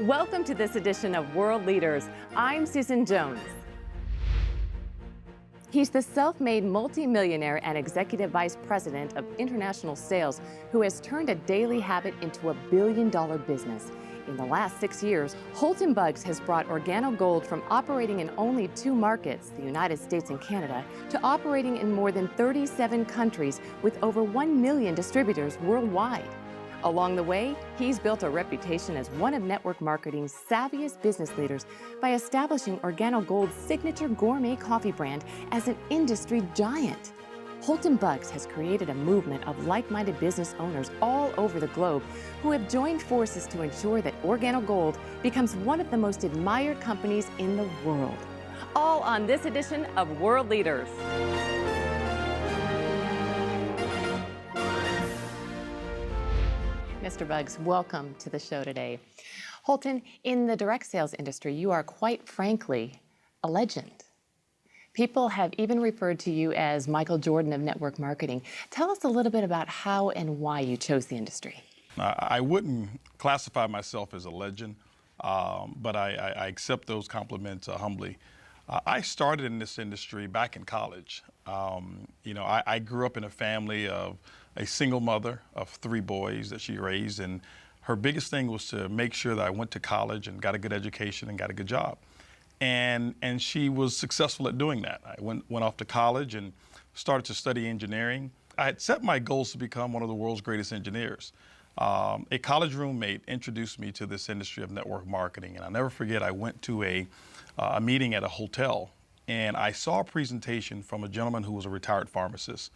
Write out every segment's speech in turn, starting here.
Welcome to this edition of World Leaders. I'm Susan Jones. He's the self-made multimillionaire and executive vice president of international sales who has turned a daily habit into a billion-dollar business. In the last 6 years, Hulton Buggs has brought Organo Gold from operating in only 2 markets, the United States and Canada, to operating in more than 37 countries with over 1 million distributors worldwide. Along the way, he's built a reputation as one of network marketing's savviest business leaders by establishing Organo Gold's signature gourmet coffee brand as an industry giant. Hulton Buggs has created a movement of like-minded business owners all over the globe who have joined forces to ensure that Organo Gold becomes one of the most admired companies in the world. All on this edition of World Leaders. Mr. Buggs, welcome to the show today. Hulton, in the direct sales industry, you are quite frankly a legend. People have even referred to you as Michael Jordan of network marketing. Tell us a little bit about how and why you chose the industry. I wouldn't classify myself as a legend, but I accept those compliments humbly. I started in this industry back in college. I grew up in a family of a single mother of 3 boys that she raised, and her biggest thing was to make sure that I went to college and got a good education and got a good job. And she was successful at doing that. I went off to college and started to study engineering. I had set my goals to become one of the world's greatest engineers. A college roommate introduced me to this industry of network marketing, and I'll never forget, I went to a meeting at a hotel, and I saw a presentation from a gentleman who was a retired pharmacist.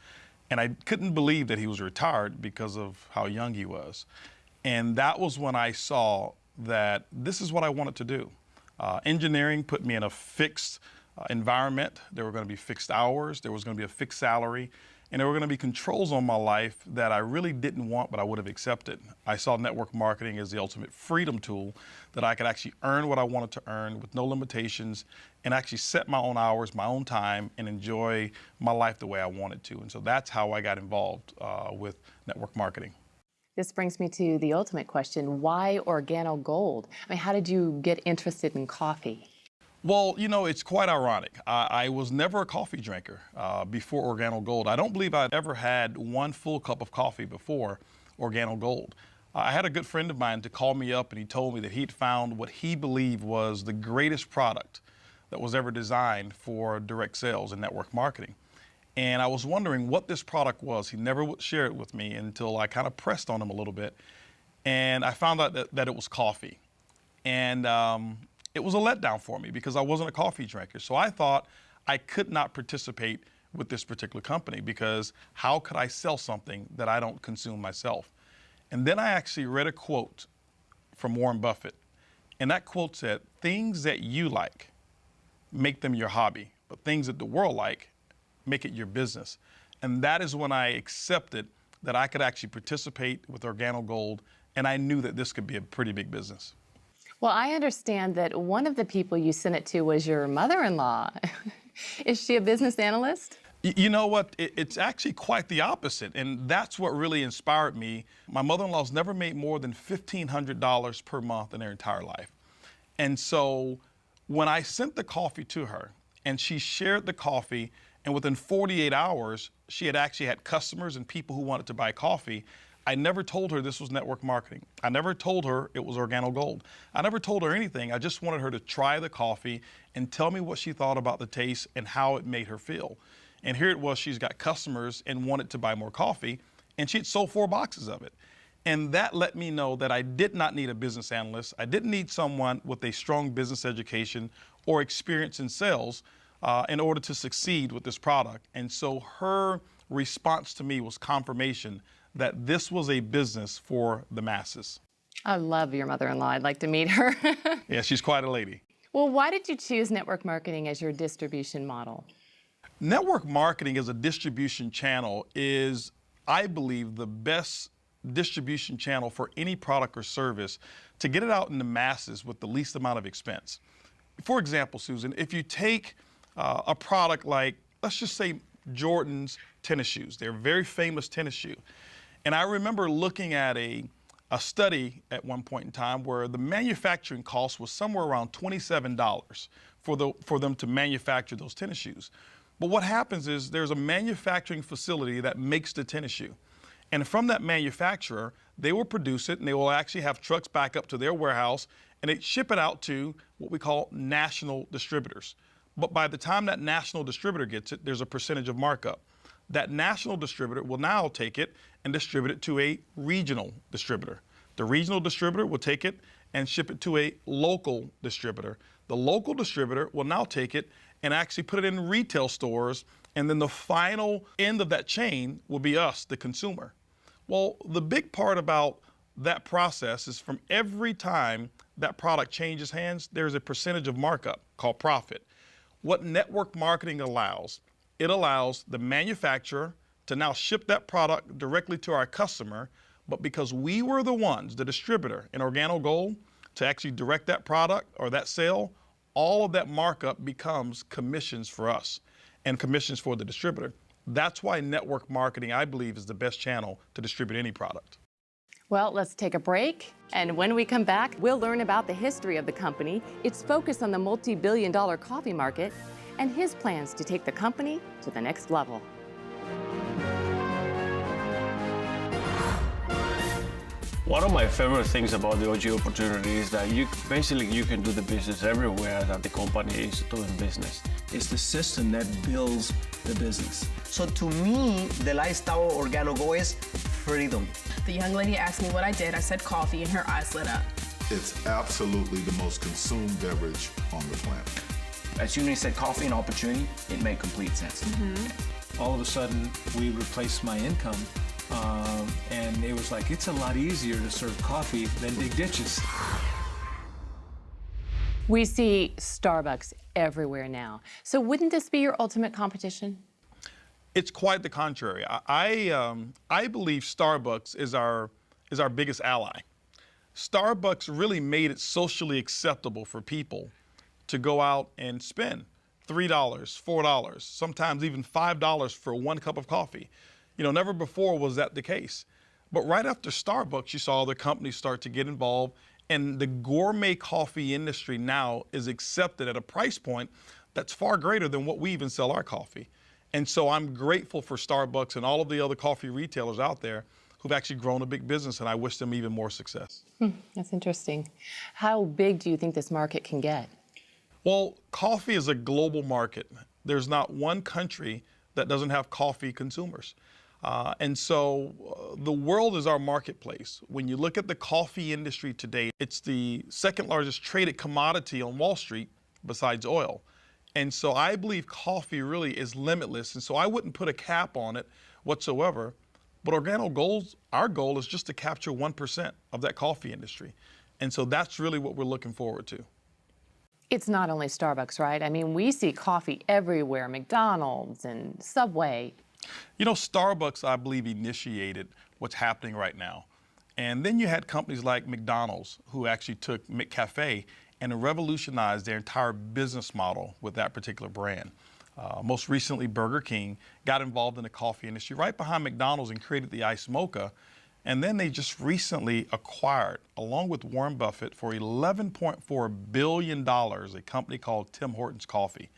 And I couldn't believe that he was retired because of how young he was. And that was when I saw that this is what I wanted to do. Engineering put me in a fixed environment. There were going to be fixed hours. There was going to be a fixed salary. And there were going to be controls on my life that I really didn't want, but I would have accepted. I saw network marketing as the ultimate freedom tool that I could actually earn what I wanted to earn with no limitations and actually set my own hours, my own time, and enjoy my life the way I wanted to. And so that's how I got involved with network marketing. This brings me to the ultimate question, why Organo Gold? I mean, how did you get interested in coffee? Well, it's quite ironic. I was never a coffee drinker before Organo Gold. I don't believe I'd ever had one full cup of coffee before Organo Gold. I had a good friend of mine to call me up, and he told me that he'd found what he believed was the greatest product that was ever designed for direct sales and network marketing. And I was wondering what this product was. He never would share it with me until I kind of pressed on him a little bit. And I found out that it was coffee. And it was a letdown for me because I wasn't a coffee drinker. So I thought I could not participate with this particular company because how could I sell something that I don't consume myself? And then I actually read a quote from Warren Buffett. And that quote said, "Things that you like, make them your hobby, but things that the world like, make it your business." And that is when I accepted that I could actually participate with Organo Gold, and I knew that this could be a pretty big business. Well, I understand that one of the people you sent it to was your mother-in-law. Is she a business analyst? You know what? It's actually quite the opposite, and that's what really inspired me. My mother-in-law's never made more than $1,500 per month in her entire life. And so when I sent the coffee to her, and she shared the coffee, and within 48 hours, she had actually had customers and people who wanted to buy coffee. I never told her this was network marketing. I never told her it was Organo Gold. I never told her anything. I just wanted her to try the coffee and tell me what she thought about the taste and how it made her feel. And here it was, she's got customers and wanted to buy more coffee, and she had sold 4 boxes of it. And that let me know that I did not need a business analyst. I didn't need someone with a strong business education or experience in sales in order to succeed with this product. And so her response to me was confirmation that this was a business for the masses. I love your mother-in-law. I'd like to meet her. Yeah, she's quite a lady. Well, why did you choose network marketing as your distribution model? Network marketing as a distribution channel is, I believe, the best distribution channel for any product or service to get it out in the masses with the least amount of expense. For example, Susan, if you take a product like, let's just say Jordan's tennis shoes. They're a very famous tennis shoe. And I remember looking at a a study at one point in time where the manufacturing cost was somewhere around $27 for them to manufacture those tennis shoes. But what happens is there's a manufacturing facility that makes the tennis shoe. And from that manufacturer, they will produce it and they will actually have trucks back up to their warehouse and they ship it out to what we call national distributors. But by the time that national distributor gets it, there's a percentage of markup. That national distributor will now take it and distribute it to a regional distributor. The regional distributor will take it and ship it to a local distributor. The local distributor will now take it and actually put it in retail stores, and then the final end of that chain will be us, the consumer. Well, the big part about that process is from every time that product changes hands, there's a percentage of markup called profit. What network marketing allows, it allows the manufacturer to now ship that product directly to our customer, but because we were the ones, the distributor in Organo Gold, to actually direct that product or that sale, all of that markup becomes commissions for us and commissions for the distributor. That's why network marketing, I believe, is the best channel to distribute any product. Well, let's take a break. And when we come back, we'll learn about the history of the company, its focus on the multi-billion-dollar coffee market, and his plans to take the company to the next level. One of my favorite things about the OG opportunity is that you can do the business everywhere that the company is doing business. It's the system that builds the business. So to me, the lifestyle of Organo Gold is freedom. The young lady asked me what I did. I said coffee, and her eyes lit up. It's absolutely the most consumed beverage on the planet. As soon as you said coffee and opportunity, it made complete sense. All of a sudden, we replaced my income, and it was like, it's a lot easier to serve coffee than dig ditches. We see Starbucks everywhere now. So wouldn't this be your ultimate competition? It's quite the contrary. I believe Starbucks is our biggest ally. Starbucks really made it socially acceptable for people to go out and spend $3, $4, sometimes even $5 for one cup of coffee. You know, never before was that the case. But right after Starbucks, you saw other companies start to get involved, and the gourmet coffee industry now is accepted at a price point that's far greater than what we even sell our coffee. And so I'm grateful for Starbucks and all of the other coffee retailers out there who've actually grown a big business, and I wish them even more success. That's interesting. How big do you think this market can get? Well, coffee is a global market. There's not one country that doesn't have coffee consumers. And so the world is our marketplace. When you look at the coffee industry today, it's the second largest traded commodity on Wall Street besides oil. And so I believe coffee really is limitless. And so I wouldn't put a cap on it whatsoever. But Organo Gold's, our goal is just to capture 1% of that coffee industry. And so that's really what we're looking forward to. It's not only Starbucks, right? I mean, we see coffee everywhere, McDonald's and Subway. You know, Starbucks, I believe, initiated what's happening right now. And then you had companies like McDonald's who actually took McCafe and revolutionized their entire business model with that particular brand. Most recently, Burger King got involved in the coffee industry right behind McDonald's and created the Iced Mocha. And then they just recently acquired, along with Warren Buffett, for $11.4 billion, a company called Tim Hortons Coffee.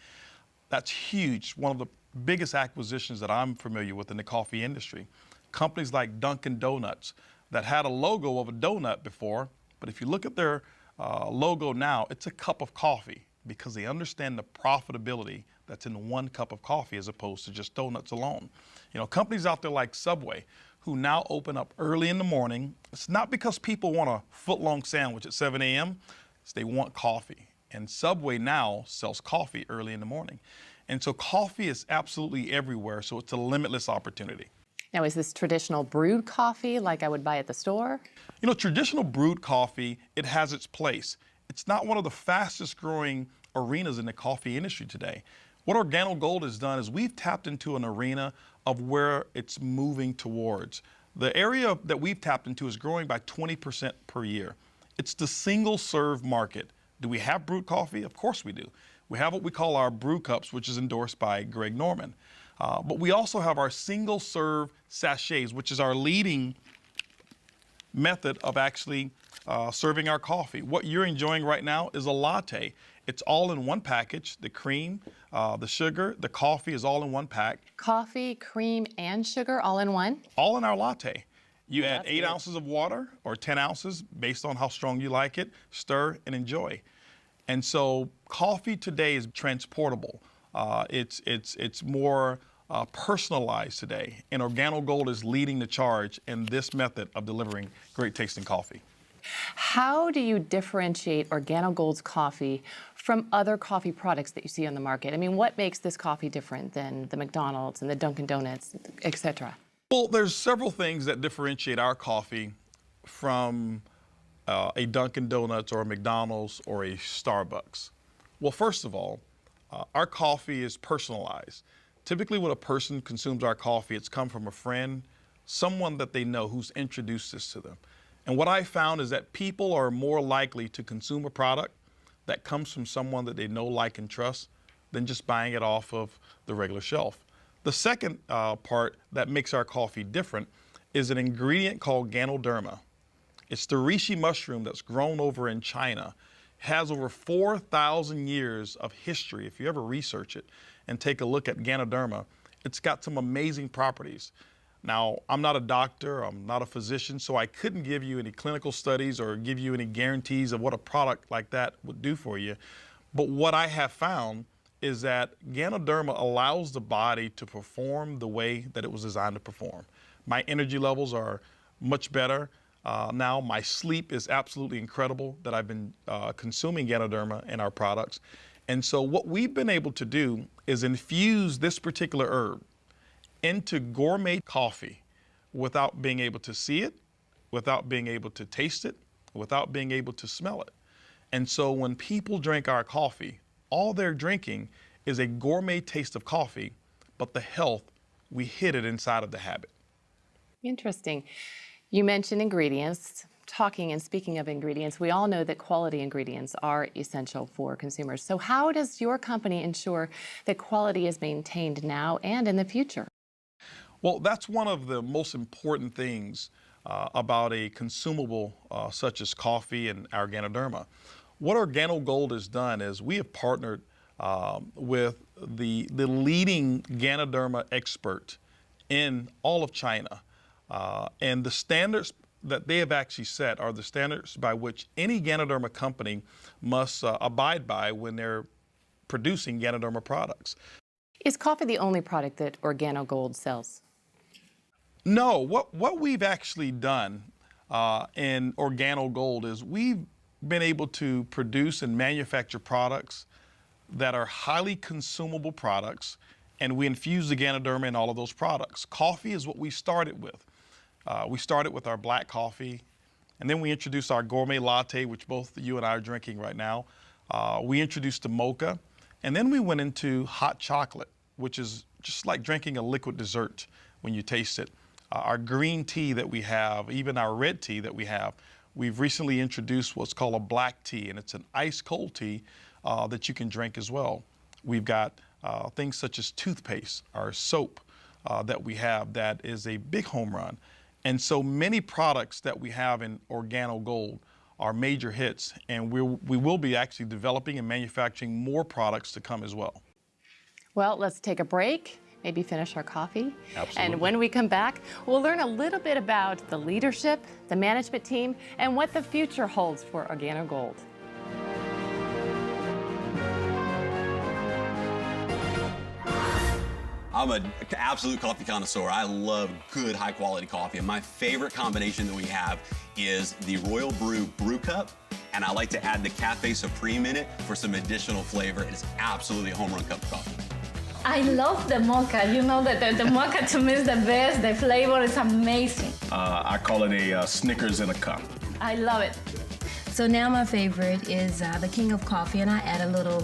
That's huge, one of the biggest acquisitions that I'm familiar with in the coffee industry. Companies like Dunkin' Donuts that had a logo of a donut before, but if you look at their logo now, it's a cup of coffee because they understand the profitability that's in one cup of coffee as opposed to just donuts alone. You know, companies out there like Subway who now open up early in the morning. It's not because people want a foot-long sandwich at 7 a.m., it's they want coffee. And Subway now sells coffee early in the morning. And so coffee is absolutely everywhere, so it's a limitless opportunity. Now, is this traditional brewed coffee like I would buy at the store? You know, traditional brewed coffee, it has its place. It's not one of the fastest growing arenas in the coffee industry today. What Organo Gold has done is we've tapped into an arena of where it's moving towards. The area that we've tapped into is growing by 20% per year. It's the single serve market. Do we have brewed coffee? Of course we do. We have what we call our brew cups, which is endorsed by Greg Norman. But we also have our single serve sachets, which is our leading method of actually serving our coffee. What you're enjoying right now is a latte. It's all in one package. The cream, the sugar, the coffee is all in one pack. Coffee, cream, and sugar all in one? All in our latte. You add That's 8 good. ounces of water or 10 ounces based on how strong you like it, stir and enjoy. And so coffee today is transportable. It's more personalized today, and Organo Gold is leading the charge in this method of delivering great tasting coffee. How do you differentiate Organo Gold's coffee from other coffee products that you see on the market? I mean, what makes this coffee different than the McDonald's and the Dunkin' Donuts, et cetera? Well, there's several things that differentiate our coffee from a Dunkin' Donuts or a McDonald's or a Starbucks. Well, first of all, our coffee is personalized. Typically when a person consumes our coffee, it's come from a friend, someone that they know who's introduced this to them. And what I found is that people are more likely to consume a product that comes from someone that they know, like, and trust than just buying it off of the regular shelf. The second part that makes our coffee different is an ingredient called Ganoderma. It's the reishi mushroom that's grown over in China. It has over 4,000 years of history. If you ever research it and take a look at Ganoderma, it's got some amazing properties. Now, I'm not a doctor, I'm not a physician, so I couldn't give you any clinical studies or give you any guarantees of what a product like that would do for you. But what I have found is that Ganoderma allows the body to perform the way that it was designed to perform. My energy levels are much better. Now my sleep is absolutely incredible that I've been consuming Ganoderma in our products. And so what we've been able to do is infuse this particular herb into gourmet coffee without being able to see it, without being able to taste it, without being able to smell it. And so when people drink our coffee, all they're drinking is a gourmet taste of coffee, but the health, we hid it inside of the habit. Interesting. You mentioned ingredients. Talking and speaking of ingredients, we all know that quality ingredients are essential for consumers. So how does your company ensure that quality is maintained now and in the future? Well, that's one of the most important things about a consumable such as coffee and our Ganoderma. What Organo Gold has done is we have partnered with the leading Ganoderma expert in all of China. And the standards that they have actually set are the standards by which any Ganoderma company must abide by when they're producing Ganoderma products. Is coffee the only product that Organo Gold sells? No, what we've actually done in Organo Gold is we've been able to produce and manufacture products that are highly consumable products, and we infuse the Ganoderma in all of those products. Coffee is what we started with. We started with our black coffee, and then we introduced our gourmet latte, which both you and I are drinking right now. We introduced the mocha, and then we went into hot chocolate, which is just like drinking a liquid dessert when you taste it. Our green tea that we have, even our red tea that we have, we've recently introduced what's called a black tea, and it's an ice cold tea that you can drink as well. We've got things such as toothpaste, our soap that we have that is a big home run. And so many products that we have in Organo Gold are major hits, and we will be actually developing and manufacturing more products to come as well. Well, let's take a break, maybe finish our coffee. Absolutely. And when we come back, we'll learn a little bit about the leadership, the management team, and what the future holds for Organo Gold. I'm an absolute coffee connoisseur. I love good, high-quality coffee, and my favorite combination that we have is the Royal Brew Brew Cup, and I like to add the Cafe Supreme in it for some additional flavor. It is absolutely a home run cup of coffee. I love the mocha. You know that the mocha to me is the best. The flavor is amazing. I call it a Snickers in a cup. I love it. So now my favorite is the King of Coffee, and I add a little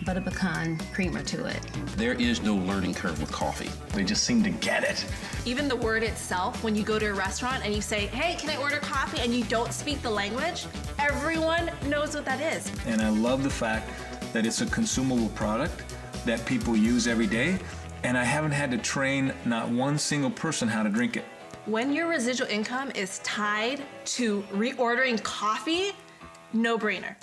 butter pecan creamer to it. There is no learning curve with coffee. They just seem to get it. Even the word itself, when you go to a restaurant and you say, hey, can I order coffee, and you don't speak the language, everyone knows what that is. And I love the fact that it's a consumable product that people use every day, and I haven't had to train not one single person how to drink it. When your residual income is tied to reordering coffee, no brainer.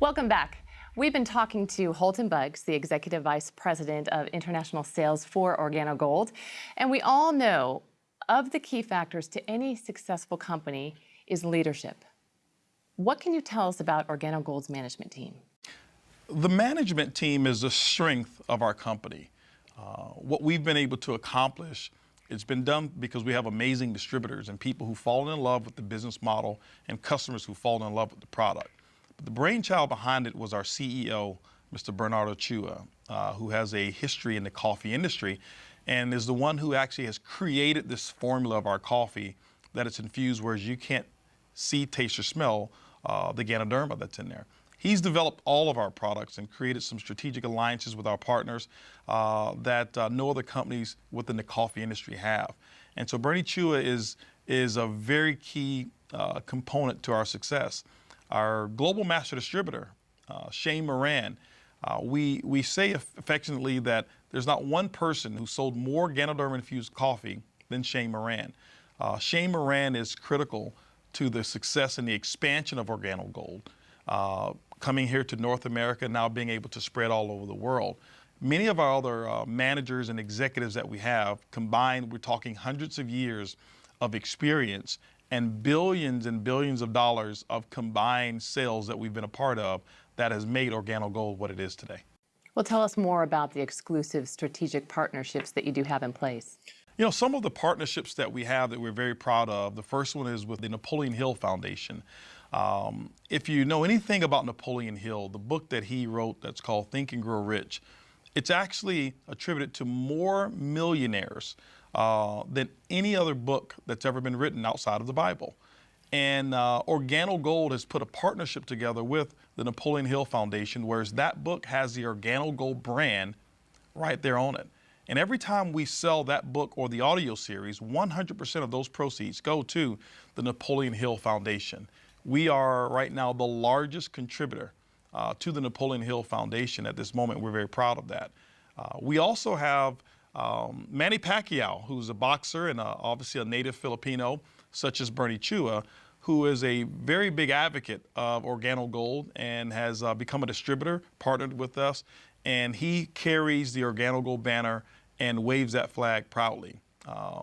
Welcome back. We've been talking to Hulton Buggs, the Executive Vice President of International Sales for Organo Gold. And we all know of the key factors to any successful company is leadership. What can you tell us about Organo Gold's management team? The management team is the strength of our company. What we've been able to accomplish, it's been done because we have amazing distributors and people who fall in love with the business model and customers who fall in love with the product. But the brainchild behind it was our CEO, Mr. Bernardo Chua, who has a history in the coffee industry and is the one who actually has created this formula of our coffee that it's infused, whereas you can't see, taste, or smell the Ganoderma that's in there. He's developed all of our products and created some strategic alliances with our partners that no other companies within the coffee industry have. And so Bernie Chua is a very key component to our success. Our global master distributor, Shane Moran, we say affectionately that there's not one person who sold more Ganoderma-infused coffee than Shane Moran. Shane Moran is critical to the success and the expansion of Organo Gold, coming here to North America, now being able to spread all over the world. Many of our other managers and executives that we have combined, we're talking hundreds of years of experience and billions of dollars of combined sales that we've been a part of that has made Organo Gold what it is today. Well, tell us more about the exclusive strategic partnerships that you do have in place. You know, some of the partnerships that we have that we're very proud of, the first one is with the Napoleon Hill Foundation. If you know anything about Napoleon Hill, the book that he wrote that's called Think and Grow Rich, it's actually attributed to more millionaires than any other book that's ever been written outside of the Bible. And Organo Gold has put a partnership together with the Napoleon Hill Foundation, whereas that book has the Organo Gold brand right there on it. And every time we sell that book or the audio series, 100% of those proceeds go to the Napoleon Hill Foundation. We are right now the largest contributor to the Napoleon Hill Foundation at this moment. We're very proud of that. We also have Manny Pacquiao, who's a boxer and obviously a native Filipino, such as Bernie Chua, who is a very big advocate of Organo Gold and has become a distributor, partnered with us, and he carries the Organo Gold banner and waves that flag proudly.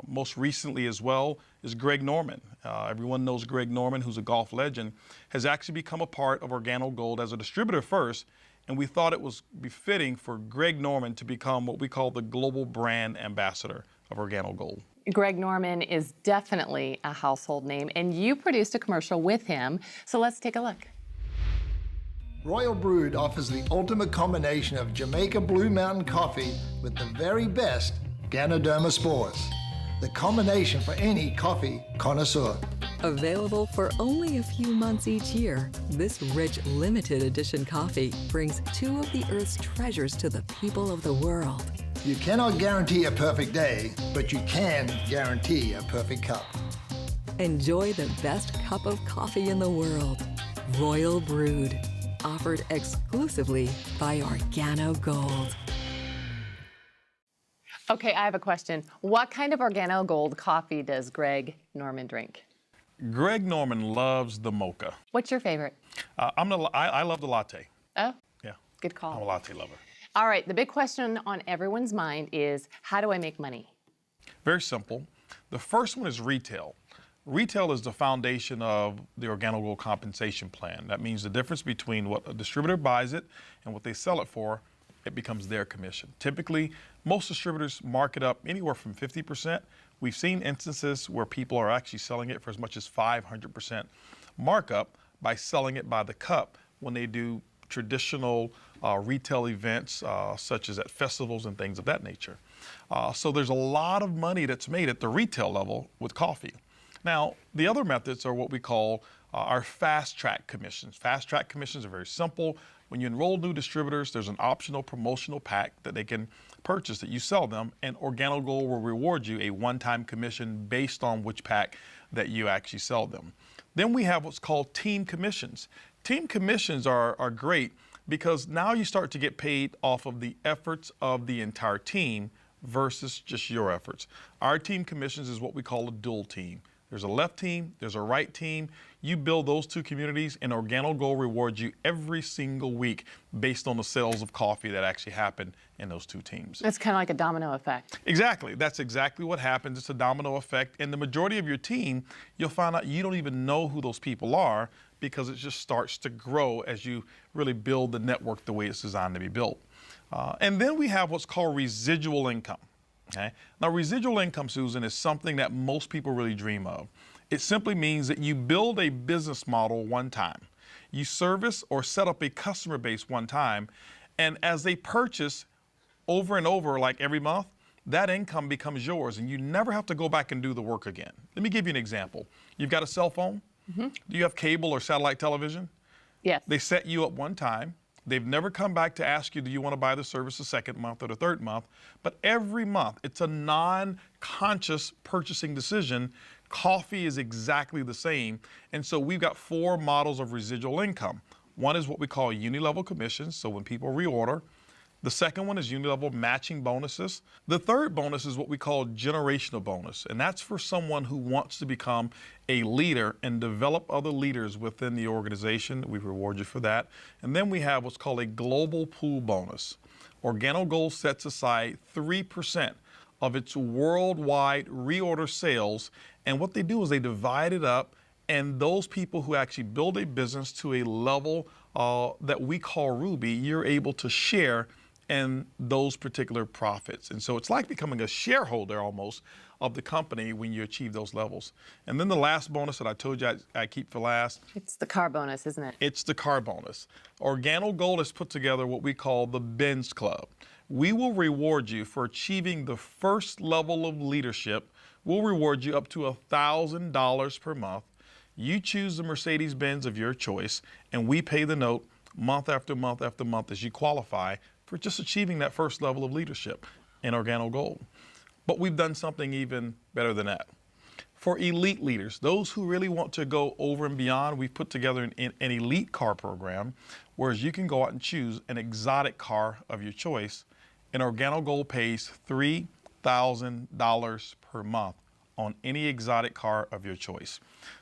Most recently as well is Greg Norman. Everyone knows Greg Norman, who's a golf legend, has actually become a part of Organo Gold as a distributor first, and we thought it was befitting for Greg Norman to become what we call the global brand ambassador of Organo Gold. Greg Norman is definitely a household name, and you produced a commercial with him, so let's take a look. Royal Brewed offers the ultimate combination of Jamaica Blue Mountain coffee with the very best Ganoderma spores. The combination for any coffee connoisseur. Available for only a few months each year, this rich limited edition coffee brings two of the Earth's treasures to the people of the world. You cannot guarantee a perfect day, but you can guarantee a perfect cup. Enjoy the best cup of coffee in the world. Royal Brewed. Offered exclusively by Organo Gold. Okay, I have a question. What kind of Organo Gold coffee does Greg Norman drink? Greg Norman loves the mocha. What's your favorite? I love the latte. Oh, yeah. Good call. I'm a latte lover. All right, the big question on everyone's mind is, how do I make money? Very simple. The first one is retail. Retail is the foundation of the Organo Gold compensation plan. That means the difference between what a distributor buys it and what they sell it for, it becomes their commission. Typically, most distributors mark it up anywhere from 50%. We've seen instances where people are actually selling it for as much as 500% markup by selling it by the cup when they do traditional retail events, such as at festivals and things of that nature. So there's a lot of money that's made at the retail level with coffee. Now, the other methods are what we call our fast track commissions. Fast track commissions are very simple. When you enroll new distributors, there's an optional promotional pack that they can purchase that you sell them, and Organo Gold will reward you a one-time commission based on which pack that you actually sell them. Then we have what's called team commissions. Team commissions are great because now you start to get paid off of the efforts of the entire team versus just your efforts. Our team commissions is what we call a dual team. There's a left team, there's a right team. You build those two communities, and Organo Gold rewards you every single week based on the sales of coffee that actually happen in those two teams. It's kind of like a domino effect. Exactly. That's exactly what happens. It's a domino effect. And the majority of your team, you'll find out you don't even know who those people are because it just starts to grow as you really build the network the way it's designed to be built. And then we have what's called residual income. Okay? Now, residual income, Susan, is something that most people really dream of. It simply means that you build a business model one time. You service or set up a customer base one time, and as they purchase over and over, like every month, that income becomes yours, and you never have to go back and do the work again. Let me give you an example. You've got a cell phone. Mm-hmm. Do you have cable or satellite television? Yes. They set you up one time. They've never come back to ask you, do you want to buy the service the second month or the third month? But every month, it's a non-conscious purchasing decision. Coffee is exactly the same. And so we've got 4 models of residual income. One is what we call uni-level commissions, so when people reorder. The second one is uni-level matching bonuses. The third bonus is what we call generational bonus, and that's for someone who wants to become a leader and develop other leaders within the organization. We reward you for that. And then we have what's called a global pool bonus. Organo Gold sets aside 3% of its worldwide reorder sales, and what they do is they divide it up, and those people who actually build a business to a level that we call Ruby, you're able to share in those particular profits. And so it's like becoming a shareholder almost of the company when you achieve those levels. And then the last bonus that I told you I keep for last. It's the car bonus, isn't it? It's the car bonus. Organo Gold has put together what we call the Benz Club. We will reward you for achieving the first level of leadership. We'll reward you up to $1,000 per month. You choose the Mercedes-Benz of your choice, and we pay the note month after month after month as you qualify for just achieving that first level of leadership in Organo Gold. But we've done something even better than that. For elite leaders, those who really want to go over and beyond, we've put together an elite car program, whereas you can go out and choose an exotic car of your choice, and Organo Gold pays $3,000 per month on any exotic car of your choice.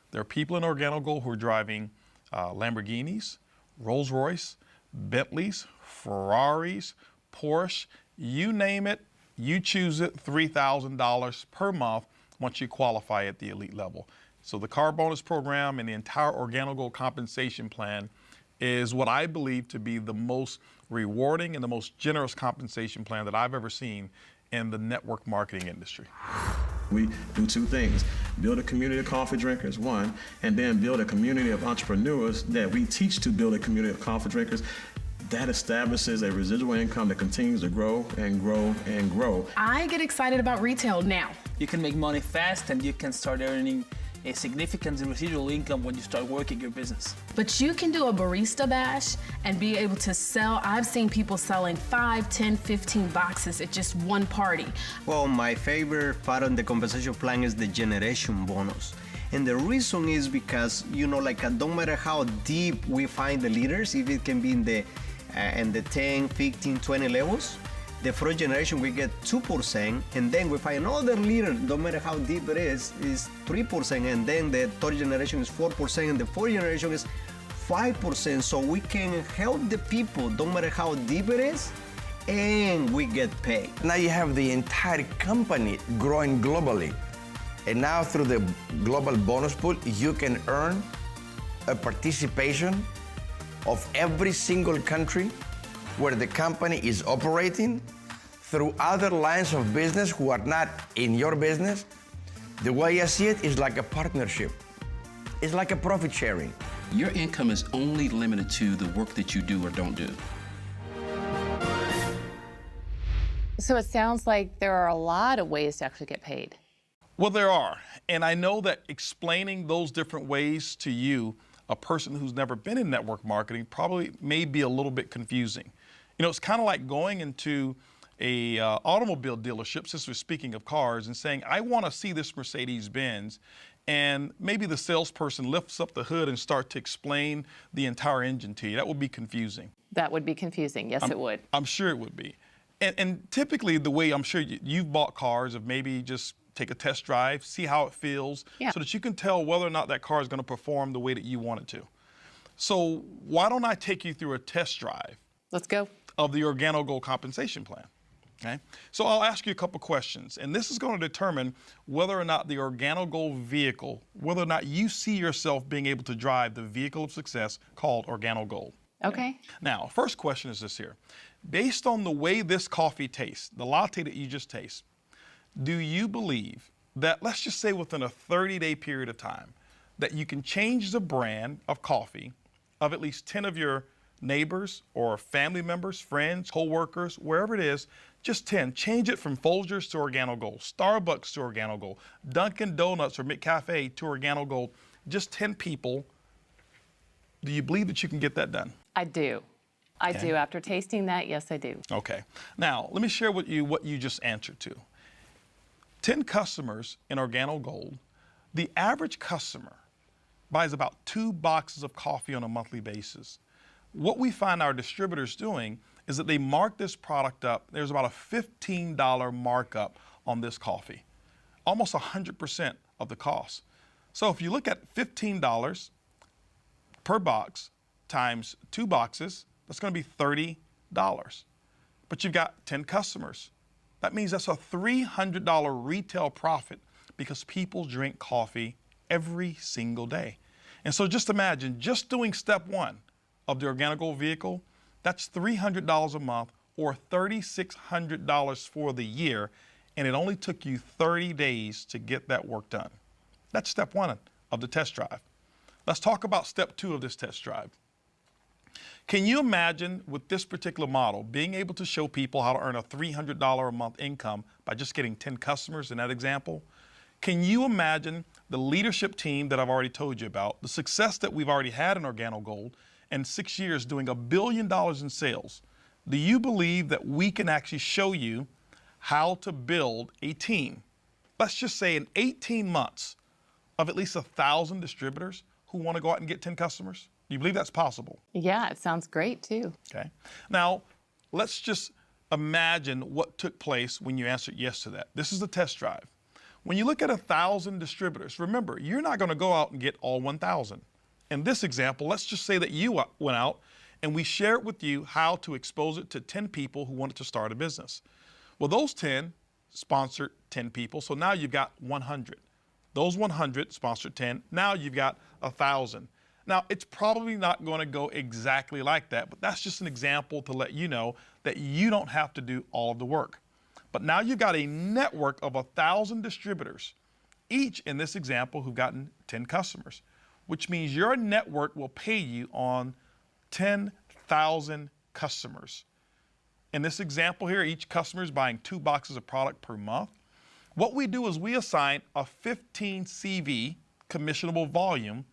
There are people in Organo Gold who are driving Lamborghinis, Rolls-Royce, Bentleys, Ferraris, Porsche, you name it, you choose it, $3,000 per month once you qualify at the elite level. So the car bonus program and the entire Organo Gold compensation plan is what I believe to be the most rewarding and the most generous compensation plan that I've ever seen in the network marketing industry. We do 2 things: build a community of coffee drinkers, one, and then build a community of entrepreneurs that we teach to build a community of coffee drinkers. That establishes a residual income that continues to grow and grow and grow. I get excited about retail now. You can make money fast, and you can start earning a significant residual income when you start working your business. But you can do a barista bash and be able to sell. I've seen people selling 5, 10, 15 boxes at just one party. Well, my favorite part of the compensation plan is the generation bonus. And the reason is because, no matter how deep we find the leaders, if it can be in the 10, 15, 20 levels, the first generation we get 2%, and then we find another leader, no matter how deep it is 3%, and then the third generation is 4%, and the fourth generation is 5%. So we can help the people, no matter how deep it is, and we get paid. Now you have the entire company growing globally. And now through the global bonus pool, you can earn a participation of every single country where the company is operating through other lines of business who are not in your business. The way I see it is like a partnership. It's like a profit sharing. Your income is only limited to the work that you do or don't do. So it sounds like there are a lot of ways to actually get paid. Well, there are. And I know that explaining those different ways to you, a person who's never been in network marketing, probably may be a little bit confusing. It's kind of like going into a automobile dealership, since we're speaking of cars, and saying, I want to see this Mercedes-Benz, and maybe the salesperson lifts up the hood and starts to explain the entire engine to you. That would be confusing. That would be confusing. Yes, it would. I'm sure it would be. And typically the way I'm sure you've bought cars of maybe just take a test drive, see how it feels, so that you can tell whether or not that car is going to perform the way that you want it to. So why don't I take you through a test drive? Let's go. Of the Organo Gold compensation plan. Okay? So I'll ask you a couple questions, and this is going to determine whether or not the Organo Gold vehicle, whether or not you see yourself being able to drive the vehicle of success called Organo Gold. Okay. Now, first question is this here. Based on the way this coffee tastes, the latte that you just taste, do you believe that, let's just say within a 30-day period of time, that you can change the brand of coffee of at least 10 of your neighbors or family members, friends, co-workers, wherever it is, just 10. Change it from Folgers to Organo Gold, Starbucks to Organo Gold, Dunkin' Donuts or McCafe to Organo Gold. Just 10 people. Do you believe that you can get that done? I do. I do. After tasting that, yes, I do. Okay. Now, let me share with you what you just answered to. 10 customers in Organo Gold, the average customer buys about 2 boxes of coffee on a monthly basis. What we find our distributors doing is that they mark this product up. There's about a $15 markup on this coffee, almost 100% of the cost. So if you look at $15 per box times 2 boxes, that's going to be $30. But you've got 10 customers. That means that's a $300 retail profit because people drink coffee every single day. And so just imagine, just doing step 1 of the Organo Gold vehicle, that's $300 a month or $3,600 for the year, and it only took you 30 days to get that work done. That's step 1 of the test drive. Let's talk about step 2 of this test drive. Can you imagine with this particular model being able to show people how to earn a $300 a month income by just getting 10 customers in that example? Can you imagine the leadership team that I've already told you about, the success that we've already had in Organo Gold, and 6 years doing $1 billion in sales? Do you believe that we can actually show you how to build a team? Let's just say in 18 months of at least 1,000 distributors who want to go out and get 10 customers? Do you believe that's possible? Yeah, it sounds great too. Okay. Now, let's just imagine what took place when you answered yes to that. This is the test drive. When you look at 1,000 distributors, remember, you're not going to go out and get all 1,000. In this example, let's just say that you went out and we shared with you how to expose it to 10 people who wanted to start a business. Well, those 10 sponsored 10 people, so now you've got 100. Those 100 sponsored 10, now you've got 1,000. Now, it's probably not going to go exactly like that, but that's just an example to let you know that you don't have to do all of the work. But now you've got a network of 1,000 distributors, each in this example who've gotten 10 customers, which means your network will pay you on 10,000 customers. In this example here, each customer is buying 2 boxes of product per month. What we do is we assign a 15 CV commissionable volume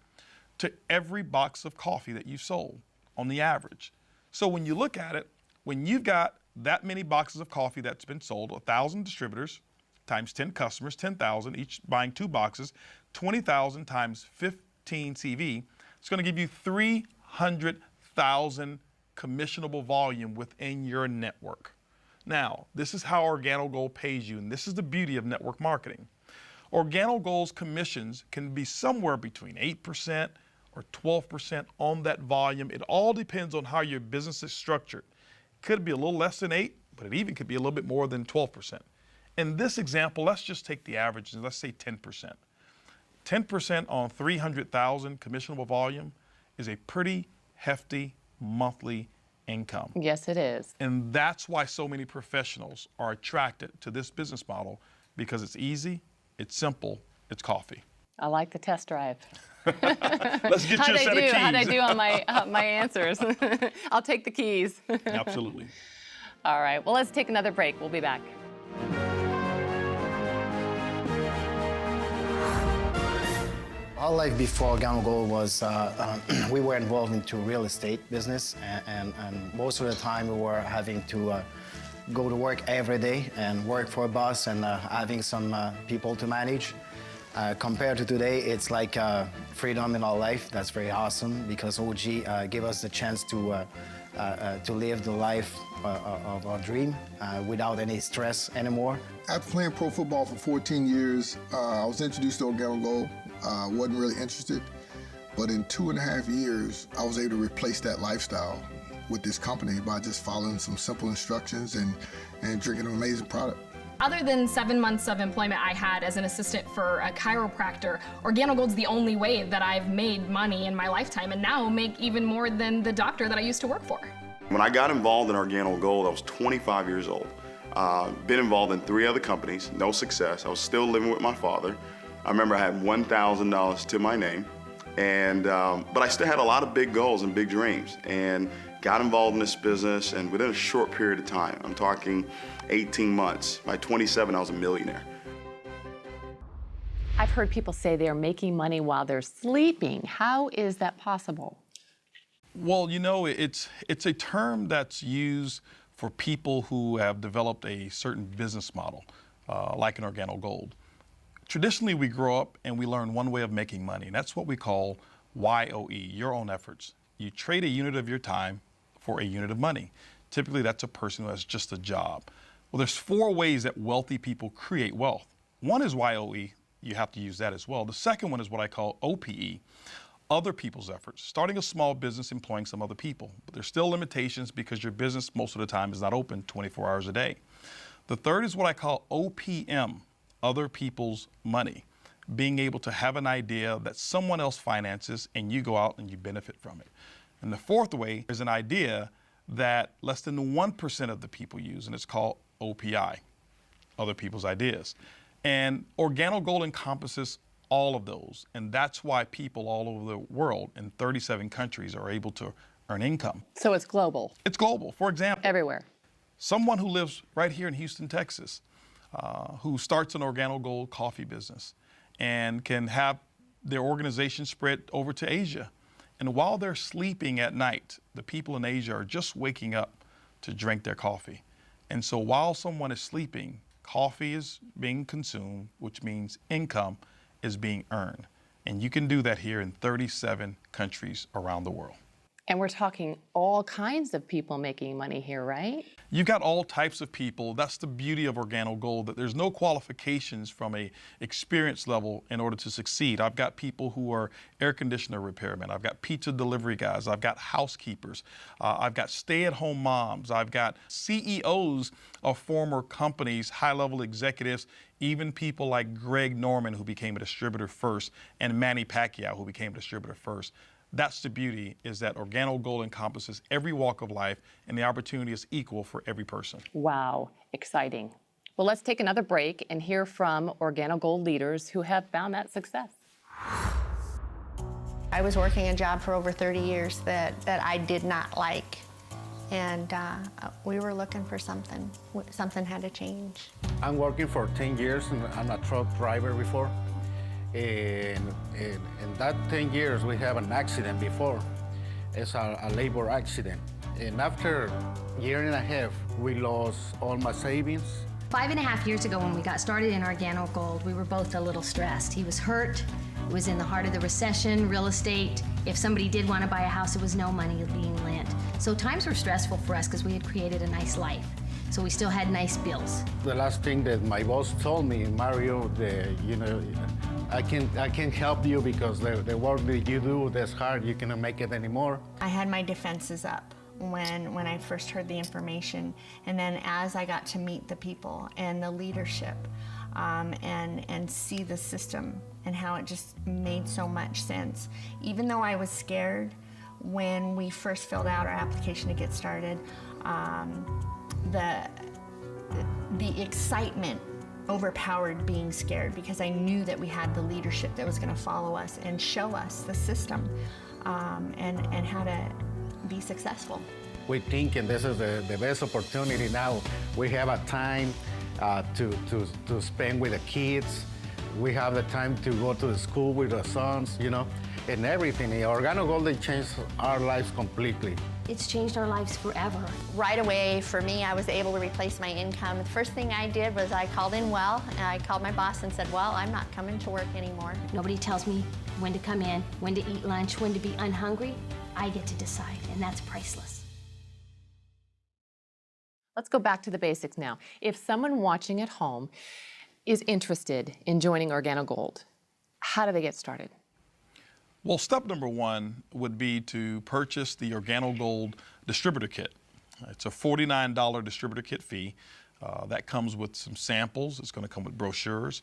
to every box of coffee that you sold on the average. So when you look at it, when you've got that many boxes of coffee that's been sold, 1,000 distributors times 10 customers, 10,000, each buying 2 boxes, 20,000 times 15 CV, it's going to give you 300,000 commissionable volume within your network. Now, this is how Organo Gold pays you, and this is the beauty of network marketing. Organo Gold's commissions can be somewhere between 8% or 12% on that volume. It all depends on how your business is structured. It could be a little less than 8, but it even could be a little bit more than 12%. In this example, let's just take the average and let's say 10%. 10% on 300,000 commissionable volume is a pretty hefty monthly income. Yes, it is. And that's why so many professionals are attracted to this business model, because it's easy, it's simple, it's coffee. I like the test drive. Let's get you a set of keys. How'd I do on my answers? I'll take the keys. Absolutely. All right, well, let's take another break. We'll be back. Our life before Organo Gold was, we were involved into real estate business, and most of the time we were having to go to work every day and work for a boss and having some people to manage. Compared to today, it's like freedom in our life. That's very awesome, because OG gave us the chance to to live the life of our dream without any stress anymore. After playing pro football for 14 years, I was introduced to Organo Gold. Wasn't really interested, but in 2.5 years, I was able to replace that lifestyle with this company by just following some simple instructions and drinking an amazing product. Other than 7 months of employment I had as an assistant for a chiropractor, Organo Gold's the only way that I've made money in my lifetime, and now make even more than the doctor that I used to work for. When I got involved in Organo Gold, I was 25 years old. Been involved in 3 other companies, no success. I was still living with my father. I remember I had $1,000 to my name, and but I still had a lot of big goals and big dreams, and got involved in this business, and within a short period of time, I'm talking 18 months, by 27 I was a millionaire. I've heard people say they're making money while they're sleeping. How is that possible? Well, you know, it's a term that's used for people who have developed a certain business model, like an Organo Gold. Traditionally, we grow up and we learn one way of making money, and that's what we call YOE, your own efforts. You trade a unit of your time for a unit of money. Typically, that's a person who has just a job. Well, there's 4 ways that wealthy people create wealth. One is YOE. You have to use that as well. The second one is what I call OPE, other people's efforts. Starting a small business, employing some other people. But there's still limitations because your business most of the time is not open 24 hours a day. The third is what I call OPM, other people's money. Being able to have an idea that someone else finances and you go out and you benefit from it. And the fourth way is an idea that less than 1% of the people use, and it's called OPI, other people's ideas. And Organo Gold encompasses all of those, and that's why people all over the world in 37 countries are able to earn income. So it's global? It's global. For example, everywhere. Someone who lives right here in Houston, Texas, who starts an Organo Gold coffee business and can have their organization spread over to Asia. And while they're sleeping at night, the people in Asia are just waking up to drink their coffee. And so while someone is sleeping, coffee is being consumed, which means income is being earned. And you can do that here in 37 countries around the world. And we're talking all kinds of people making money here, right? You've got all types of people. That's the beauty of Organo Gold, that there's no qualifications from a experience level in order to succeed. I've got people who are air conditioner repairmen. I've got pizza delivery guys. I've got housekeepers. I've got stay-at-home moms. I've got CEOs of former companies, high-level executives, even people like Greg Norman, who became a distributor first, and Manny Pacquiao, who became a distributor first. That's the beauty, is that Organo Gold encompasses every walk of life, and the opportunity is equal for every person. Wow, exciting. Well, let's take another break and hear from Organo Gold leaders who have found that success. I was working a job for over 30 years that I did not like, and we were looking for something. Something had to change. I'm working for 10 years, and I'm a truck driver before. In that 10 years, we have an accident before. It's a labor accident. And after a year and a half, we lost all my savings. 5.5 years ago when we got started in Organo Gold, we were both a little stressed. He was hurt, it was in the heart of the recession, real estate. If somebody did want to buy a house, it was no money being lent. So times were stressful for us because we had created a nice life. So we still had nice bills. The last thing that my boss told me, Mario, I can't help you because the work that you do that's hard, you cannot make it anymore. I had my defenses up when I first heard the information, and then as I got to meet the people and the leadership and see the system and how it just made so much sense. Even though I was scared when we first filled out our application to get started, the excitement overpowered being scared because I knew that we had the leadership that was going to follow us and show us the system and how to be successful. We think, and this is the best opportunity now, we have a time to spend with the kids. We have the time to go to the school with our sons, and everything. Organo Gold changed our lives completely. It's changed our lives forever. Right away, for me, I was able to replace my income. The first thing I did was I called in well, and I called my boss and said, well, I'm not coming to work anymore. Nobody tells me when to come in, when to eat lunch, when to be unhungry. I get to decide, and that's priceless. Let's go back to the basics now. If someone watching at home is interested in joining Organo Gold, how do they get started? Well, step number one would be to purchase the Organo Gold distributor kit. It's a $49 distributor kit fee. That comes with some samples. It's going to come with brochures.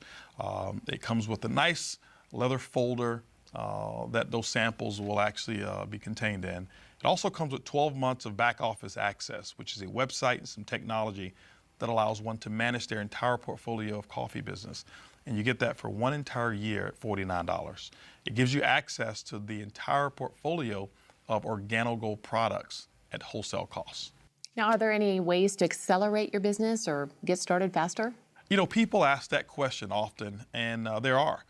It comes with a nice leather folder that those samples will actually be contained in. It also comes with 12 months of back office access, which is a website and some technology that allows one to manage their entire portfolio of coffee business. And you get that for one entire year at $49. It gives you access to the entire portfolio of Organo Gold products at wholesale costs. Now, are there any ways to accelerate your business or get started faster? You know, people ask that question often, and there are.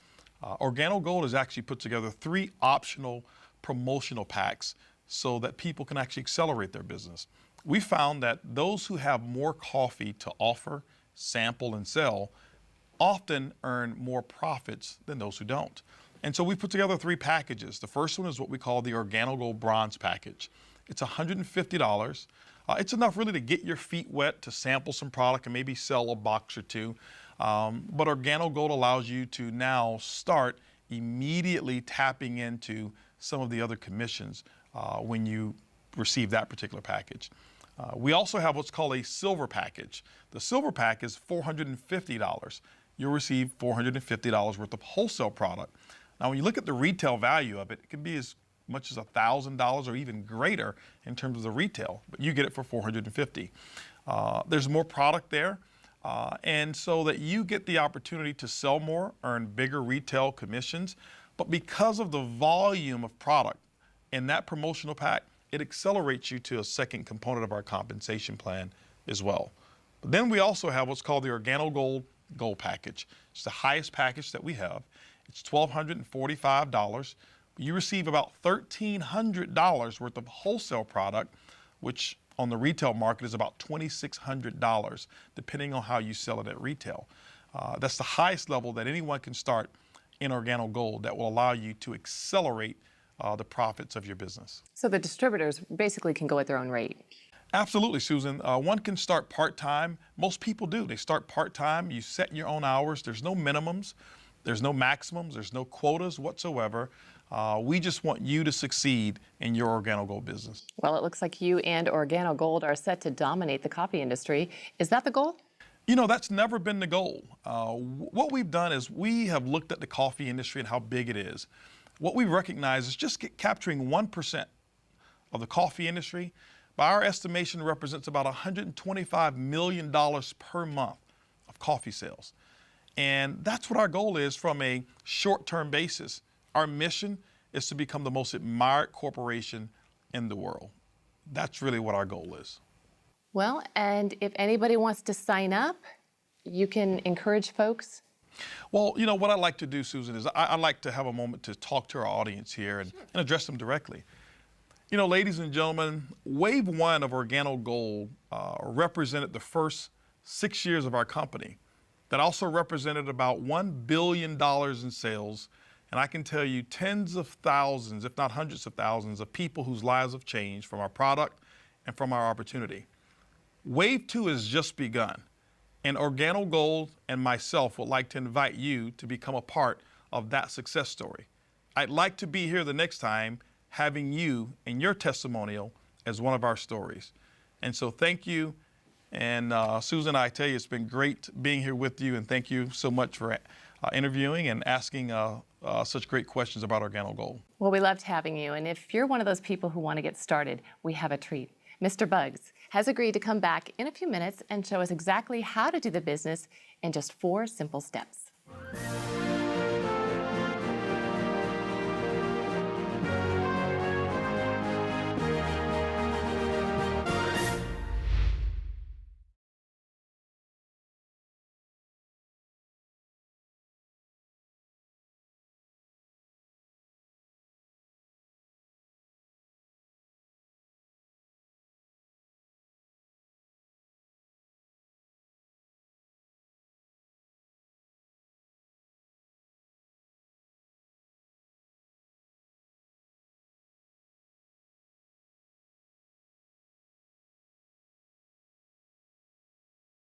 Organo Gold has actually put together 3 optional promotional packs so that people can actually accelerate their business. We found that those who have more coffee to offer, sample, and sell often earn more profits than those who don't. And so we put together 3 packages. The first one is what we call the Organo Gold Bronze package. It's $150. It's enough really to get your feet wet, to sample some product and maybe sell a box or 2. But Organo Gold allows you to now start immediately tapping into some of the other commissions when you receive that particular package. We also have what's called a silver package. The silver pack is $450. You'll receive $450 worth of wholesale product. Now, when you look at the retail value of it, it can be as much as $1,000 or even greater in terms of the retail, but you get it for $450. There's more product there, and so that you get the opportunity to sell more, earn bigger retail commissions, but because of the volume of product in that promotional pack, it accelerates you to a second component of our compensation plan as well. But then we also have what's called the Organo Gold package. It's the highest package that we have. It's $1,245. You receive about $1,300 worth of wholesale product, which on the retail market is about $2,600, depending on how you sell it at retail. That's the highest level that anyone can start in Organo Gold that will allow you to accelerate the profits of your business. So the distributors basically can go at their own rate. Absolutely, Susan. One can start part-time. Most people do. They start part-time. You set your own hours. There's no minimums. There's no maximums. There's no quotas whatsoever. We just want you to succeed in your Organo Gold business. Well, it looks like you and Organo Gold are set to dominate the coffee industry. Is that the goal? You know, that's never been the goal. What we've done is we have looked at the coffee industry and how big it is. What we recognize is just capturing 1% of the coffee industry, by our estimation, represents about $125 million per month of coffee sales. And that's what our goal is from a short-term basis. Our mission is to become the most admired corporation in the world. That's really what our goal is. Well, and if anybody wants to sign up, you can encourage folks. Well, you know, what I like to do, Susan, is I like to have a moment to talk to our audience here and address them directly. You know, ladies and gentlemen, Wave 1 of Organo Gold represented the first 6 years of our company. That also represented about $1 billion in sales. And I can tell you tens of thousands, if not hundreds of thousands, of people whose lives have changed from our product and from our opportunity. Wave 2 has just begun. And Organo Gold and myself would like to invite you to become a part of that success story. I'd like to be here the next time having you and your testimonial as one of our stories. And so thank you. And Susan, I tell you, it's been great being here with you, and thank you so much for interviewing and asking such great questions about Organo Gold. Well, we loved having you, and if you're one of those people who want to get started, we have a treat. Mr. Buggs has agreed to come back in a few minutes and show us exactly how to do the business in just 4 simple steps.